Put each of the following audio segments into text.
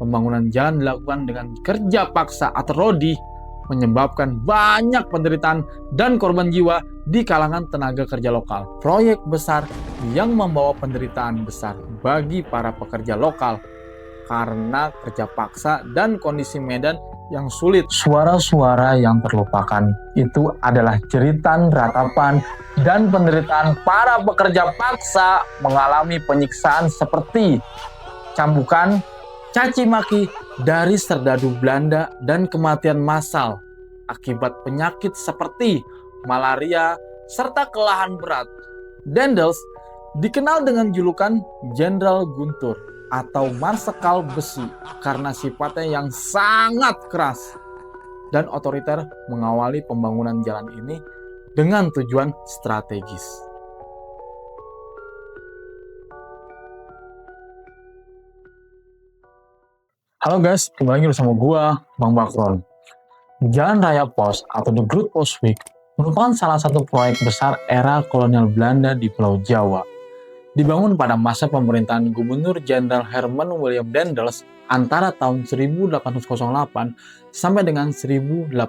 Pembangunan jalan dilakukan dengan kerja paksa atau rodi, menyebabkan banyak penderitaan dan korban jiwa di kalangan tenaga kerja lokal. Proyek besar yang membawa penderitaan besar bagi para pekerja lokal karena kerja paksa dan kondisi medan yang sulit. Suara-suara yang terlupakan itu adalah jeritan, ratapan, dan penderitaan para pekerja paksa mengalami penyiksaan seperti cambukan, caci maki dari serdadu Belanda, dan kematian massal akibat penyakit seperti malaria serta kelelahan berat. Daendels dikenal dengan julukan Jenderal Guntur atau Marsekal Besi karena sifatnya yang sangat keras dan otoriter mengawali pembangunan jalan ini dengan tujuan strategis. Halo guys, kembali lagi bersama gua, Bang Bakron. Jalan Raya Pos atau The Groot Postweg merupakan salah satu proyek besar era kolonial Belanda di Pulau Jawa. Dibangun pada masa pemerintahan Gubernur Jenderal Herman Willem Daendels antara tahun 1808 sampai dengan 1811.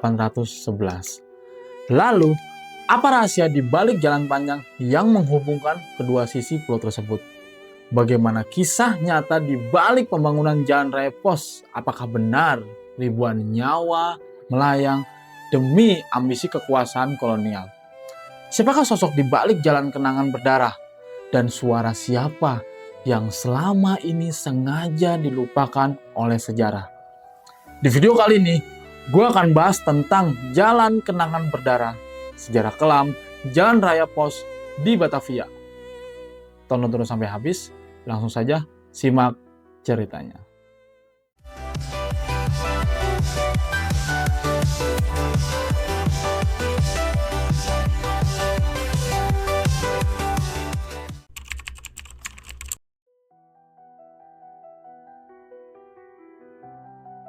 Lalu, apa rahasia di balik jalan panjang yang menghubungkan kedua sisi pulau tersebut? Bagaimana kisah nyata di balik pembangunan Jalan Raya Pos? Apakah benar ribuan nyawa melayang demi ambisi kekuasaan kolonial? Siapakah sosok di balik jalan kenangan berdarah? Dan suara siapa yang selama ini sengaja dilupakan oleh sejarah? Di video kali ini, gue akan bahas tentang jalan kenangan berdarah, sejarah kelam, Jalan Raya Pos di Batavia. Tonton terus sampai habis, langsung saja simak ceritanya.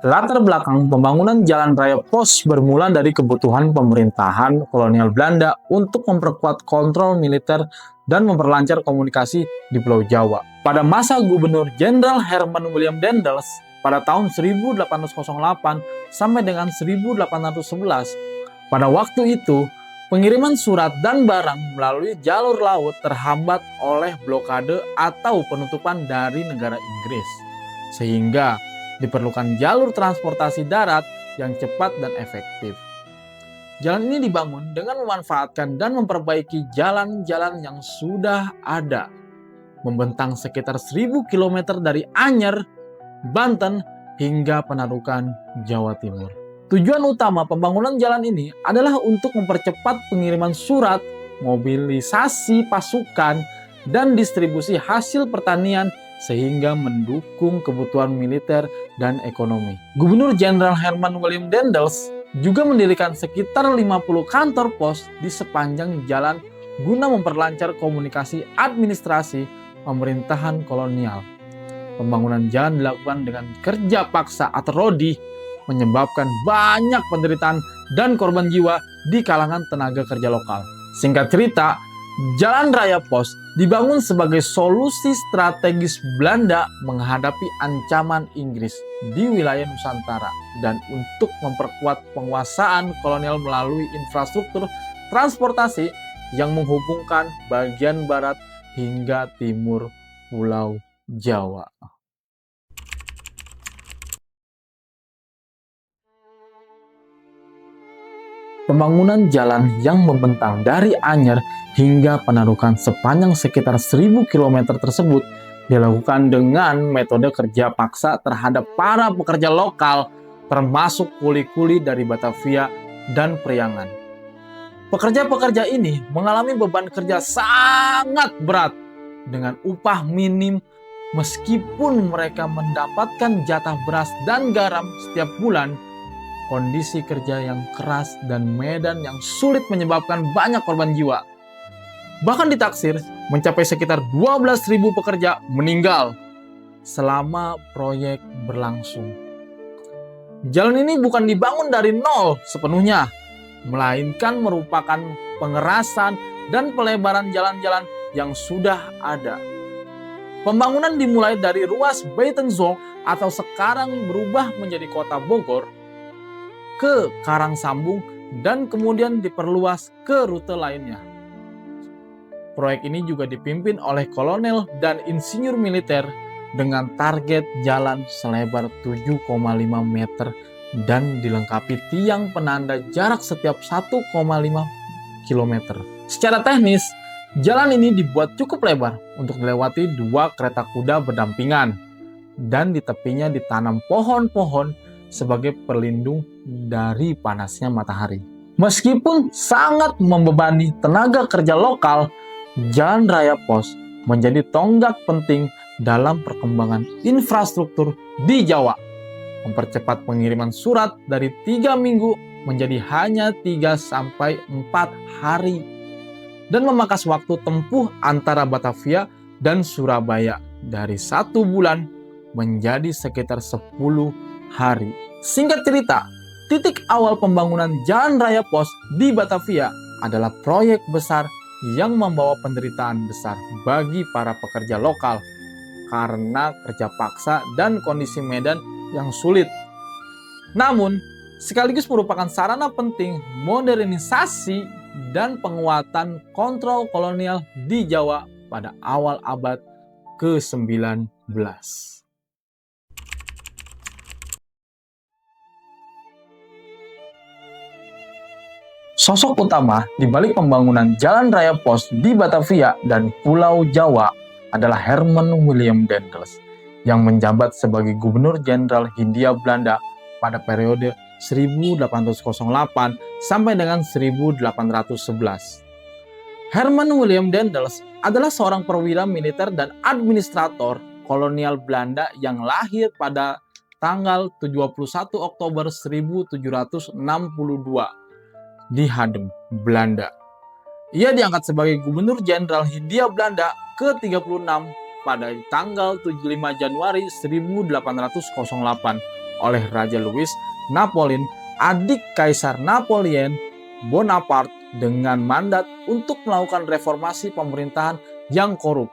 Latar belakang pembangunan Jalan Raya Pos bermula dari kebutuhan pemerintahan kolonial Belanda untuk memperkuat kontrol militer dan memperlancar komunikasi di Pulau Jawa. Pada masa Gubernur Jenderal Herman Willem Daendels pada tahun 1808 sampai dengan 1811, pada waktu itu pengiriman surat dan barang melalui jalur laut terhambat oleh blokade atau penutupan dari negara Inggris, sehingga diperlukan jalur transportasi darat yang cepat dan efektif. Jalan ini dibangun dengan memanfaatkan dan memperbaiki jalan-jalan yang sudah ada, membentang sekitar 1000 km dari Anyer, Banten, hingga Panarukan, Jawa Timur. Tujuan utama pembangunan jalan ini adalah untuk mempercepat pengiriman surat, mobilisasi pasukan, dan distribusi hasil pertanian sehingga mendukung kebutuhan militer dan ekonomi. Gubernur Jenderal Herman Willem Daendels juga mendirikan sekitar 50 kantor pos di sepanjang jalan guna memperlancar komunikasi administrasi pemerintahan kolonial. Pembangunan jalan dilakukan dengan kerja paksa atau rodi, menyebabkan banyak penderitaan dan korban jiwa di kalangan tenaga kerja lokal. Singkat cerita, Jalan Raya Pos dibangun sebagai solusi strategis Belanda menghadapi ancaman Inggris di wilayah Nusantara dan untuk memperkuat penguasaan kolonial melalui infrastruktur transportasi yang menghubungkan bagian barat hingga timur Pulau Jawa. Pembangunan jalan yang membentang dari Anyer hingga Panarukan sepanjang sekitar 1000 km tersebut dilakukan dengan metode kerja paksa terhadap para pekerja lokal, termasuk kuli-kuli dari Batavia dan Priangan. Pekerja-pekerja ini mengalami beban kerja sangat berat dengan upah minim meskipun mereka mendapatkan jatah beras dan garam setiap bulan. Kondisi kerja yang keras dan medan yang sulit menyebabkan banyak korban jiwa. Bahkan ditaksir mencapai sekitar 12.000 pekerja meninggal selama proyek berlangsung. Jalan ini bukan dibangun dari nol sepenuhnya, melainkan merupakan pengerasan dan pelebaran jalan-jalan yang sudah ada. Pembangunan dimulai dari ruas Buitenzorg atau sekarang berubah menjadi Kota Bogor ke Karangsambung dan kemudian diperluas ke rute lainnya. Proyek ini juga dipimpin oleh kolonel dan insinyur militer dengan target jalan selebar 7,5 meter dan dilengkapi tiang penanda jarak setiap 1,5 km. Secara teknis, jalan ini dibuat cukup lebar untuk dilewati 2 kereta kuda berdampingan dan di tepinya ditanam pohon-pohon sebagai pelindung dari panasnya matahari. Meskipun sangat membebani tenaga kerja lokal, Jalan Raya Pos menjadi tonggak penting dalam perkembangan infrastruktur di Jawa, mempercepat pengiriman surat dari 3 minggu menjadi hanya 3-4 hari, dan memangkas waktu tempuh antara Batavia dan Surabaya dari 1 bulan menjadi sekitar 10 hari. Singkat cerita, titik awal pembangunan Jalan Raya Pos di Batavia adalah proyek besar yang membawa penderitaan besar bagi para pekerja lokal karena kerja paksa dan kondisi medan yang sulit. Namun, sekaligus merupakan sarana penting modernisasi dan penguatan kontrol kolonial di Jawa pada awal abad ke-19. Sosok utama di balik pembangunan Jalan Raya Pos di Batavia dan Pulau Jawa adalah Herman Willem Daendels yang menjabat sebagai Gubernur Jenderal Hindia Belanda pada periode 1808 sampai dengan 1811. Herman Willem Daendels adalah seorang perwira militer dan administrator kolonial Belanda yang lahir pada tanggal 71 Oktober 1762 di Hadem, Belanda. Ia diangkat sebagai Gubernur Jenderal Hindia Belanda ke-36 pada tanggal 75 Januari 1808 oleh Raja Louis Napoleon, adik Kaisar Napoleon Bonaparte, dengan mandat untuk melakukan reformasi pemerintahan yang korup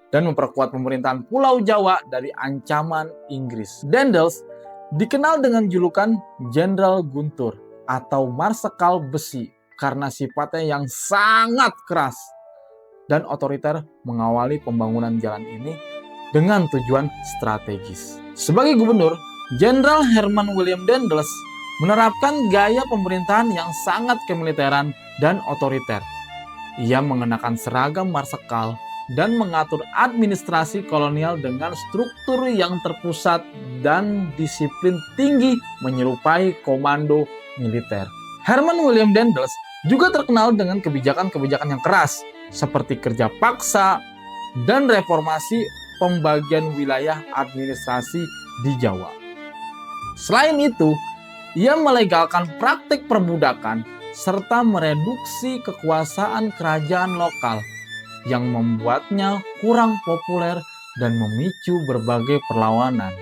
dan memperkuat pemerintahan Pulau Jawa dari ancaman Inggris. Daendels dikenal dengan julukan Jenderal Guntur atau Marsekal Besi karena sifatnya yang sangat keras dan otoriter mengawali pembangunan jalan ini dengan tujuan strategis. Sebagai gubernur, Jenderal Herman Willem Daendels menerapkan gaya pemerintahan yang sangat kemiliteran dan otoriter. Ia mengenakan seragam marsekal dan mengatur administrasi kolonial dengan struktur yang terpusat dan disiplin tinggi menyerupai komando militer. Herman Willem Daendels juga terkenal dengan kebijakan-kebijakan yang keras seperti kerja paksa dan reformasi pembagian wilayah administrasi di Jawa. Selain itu, ia melegalkan praktik perbudakan serta mereduksi kekuasaan kerajaan lokal yang membuatnya kurang populer dan memicu berbagai perlawanan.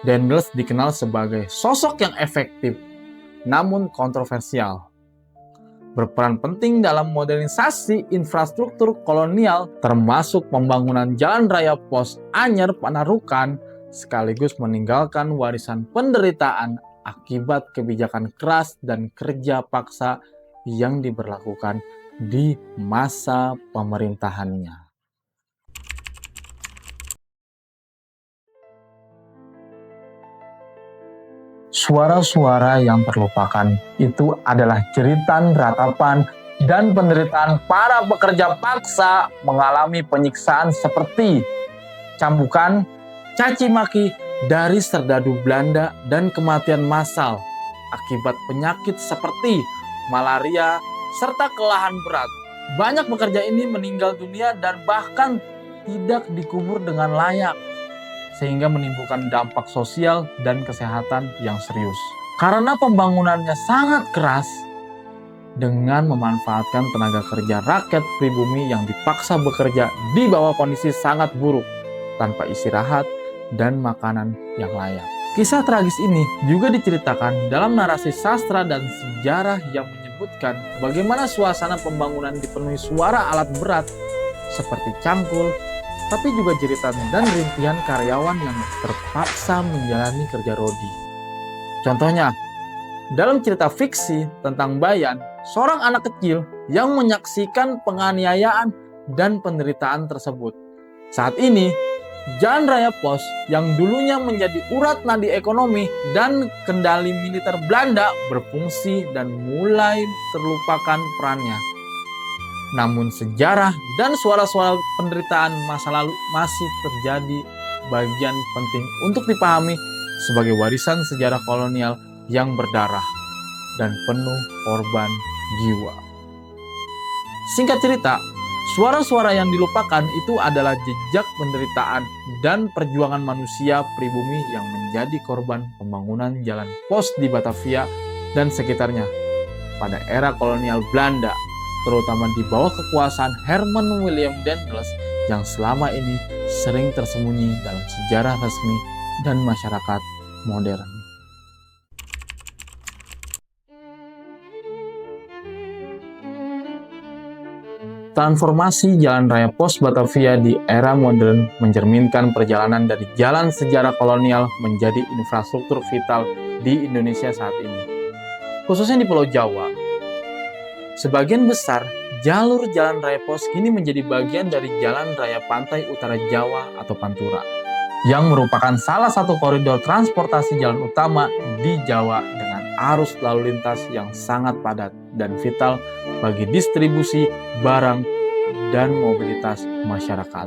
Daendels dikenal sebagai sosok yang efektif namun kontroversial, berperan penting dalam modernisasi infrastruktur kolonial termasuk pembangunan Jalan Raya Pos Anyer Panarukan, sekaligus meninggalkan warisan penderitaan akibat kebijakan keras dan kerja paksa yang diberlakukan di masa pemerintahannya. Suara-suara yang terlupakan itu adalah jeritan ratapan dan penderitaan para pekerja paksa mengalami penyiksaan seperti cambukan, caci maki dari serdadu Belanda dan kematian massal akibat penyakit seperti malaria serta kelelahan berat. Banyak pekerja ini meninggal dunia dan bahkan tidak dikubur dengan layak, sehingga menimbulkan dampak sosial dan kesehatan yang serius. Karena pembangunannya sangat keras, dengan memanfaatkan tenaga kerja rakyat pribumi yang dipaksa bekerja di bawah kondisi sangat buruk, tanpa istirahat dan makanan yang layak. Kisah tragis ini juga diceritakan dalam narasi sastra dan sejarah yang menyebutkan bagaimana suasana pembangunan dipenuhi suara alat berat seperti cangkul, tapi juga jeritan dan rintihan karyawan yang terpaksa menjalani kerja rodi. Contohnya, dalam cerita fiksi tentang Bayan, seorang anak kecil yang menyaksikan penganiayaan dan penderitaan tersebut. Saat ini, Jalan Raya Pos yang dulunya menjadi urat nadi ekonomi dan kendali militer Belanda berfungsi dan mulai terlupakan perannya. Namun sejarah dan suara-suara penderitaan masa lalu masih terjadi bagian penting untuk dipahami sebagai warisan sejarah kolonial yang berdarah dan penuh korban jiwa. Singkat cerita, suara-suara yang dilupakan itu adalah jejak penderitaan dan perjuangan manusia pribumi yang menjadi korban pembangunan jalan pos di Batavia dan sekitarnya pada era kolonial Belanda, terutama di bawah kekuasaan Herman Willem Daendels yang selama ini sering tersembunyi dalam sejarah resmi dan masyarakat modern. Transformasi Jalan Raya Pos Batavia di era modern mencerminkan perjalanan dari jalan sejarah kolonial menjadi infrastruktur vital di Indonesia saat ini, khususnya di Pulau Jawa. Sebagian besar jalur Jalan Raya Pos kini menjadi bagian dari Jalan Raya Pantai Utara Jawa atau Pantura, yang merupakan salah satu koridor transportasi jalan utama di Jawa dengan arus lalu lintas yang sangat padat dan vital bagi distribusi barang dan mobilitas masyarakat.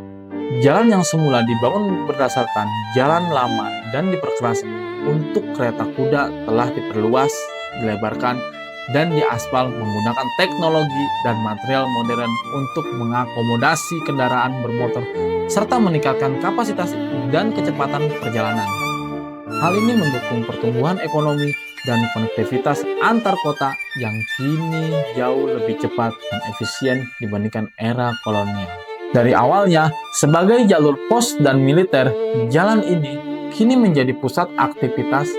Jalan yang semula dibangun berdasarkan jalan lama dan diperkeras untuk kereta kuda telah diperluas, dilebarkan, dan diaspal menggunakan teknologi dan material modern untuk mengakomodasi kendaraan bermotor serta meningkatkan kapasitas dan kecepatan perjalanan. Hal ini mendukung pertumbuhan ekonomi dan konektivitas antar kota yang kini jauh lebih cepat dan efisien dibandingkan era kolonial. Dari awalnya sebagai jalur pos dan militer, jalan ini kini menjadi pusat aktivitas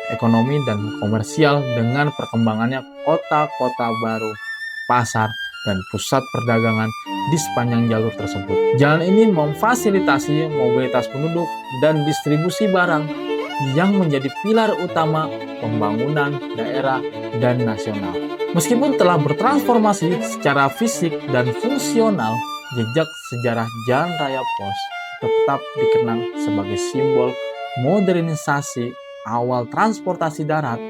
ekonomi dan komersial dengan perkembangannya kota-kota baru, pasar, dan pusat perdagangan di sepanjang jalur tersebut. Jalan ini memfasilitasi mobilitas penduduk dan distribusi barang yang menjadi pilar utama pembangunan daerah dan nasional. Meskipun telah bertransformasi secara fisik dan fungsional, jejak sejarah Jalan Raya Pos tetap dikenang sebagai simbol modernisasi awal transportasi darat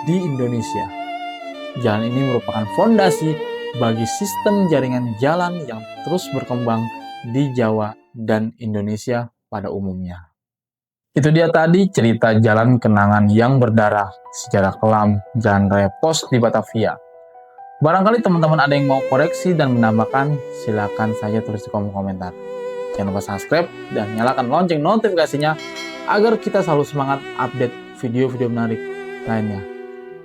di Indonesia. Jalan ini merupakan fondasi bagi sistem jaringan jalan yang terus berkembang di Jawa dan Indonesia pada umumnya. Itu dia tadi cerita jalan kenangan yang berdarah sejarah kelam Jalan Raya Pos di Batavia. Barangkali teman-teman ada yang mau koreksi dan menambahkan, silakan saja tulis di kolom komentar. Jangan lupa subscribe dan nyalakan lonceng notifikasinya agar kita selalu semangat update video-video menarik lainnya.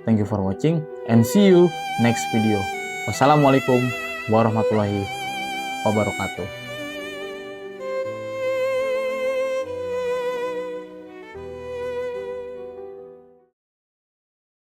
Thank you for watching and see you next video. Wassalamualaikum warahmatullahi wabarakatuh.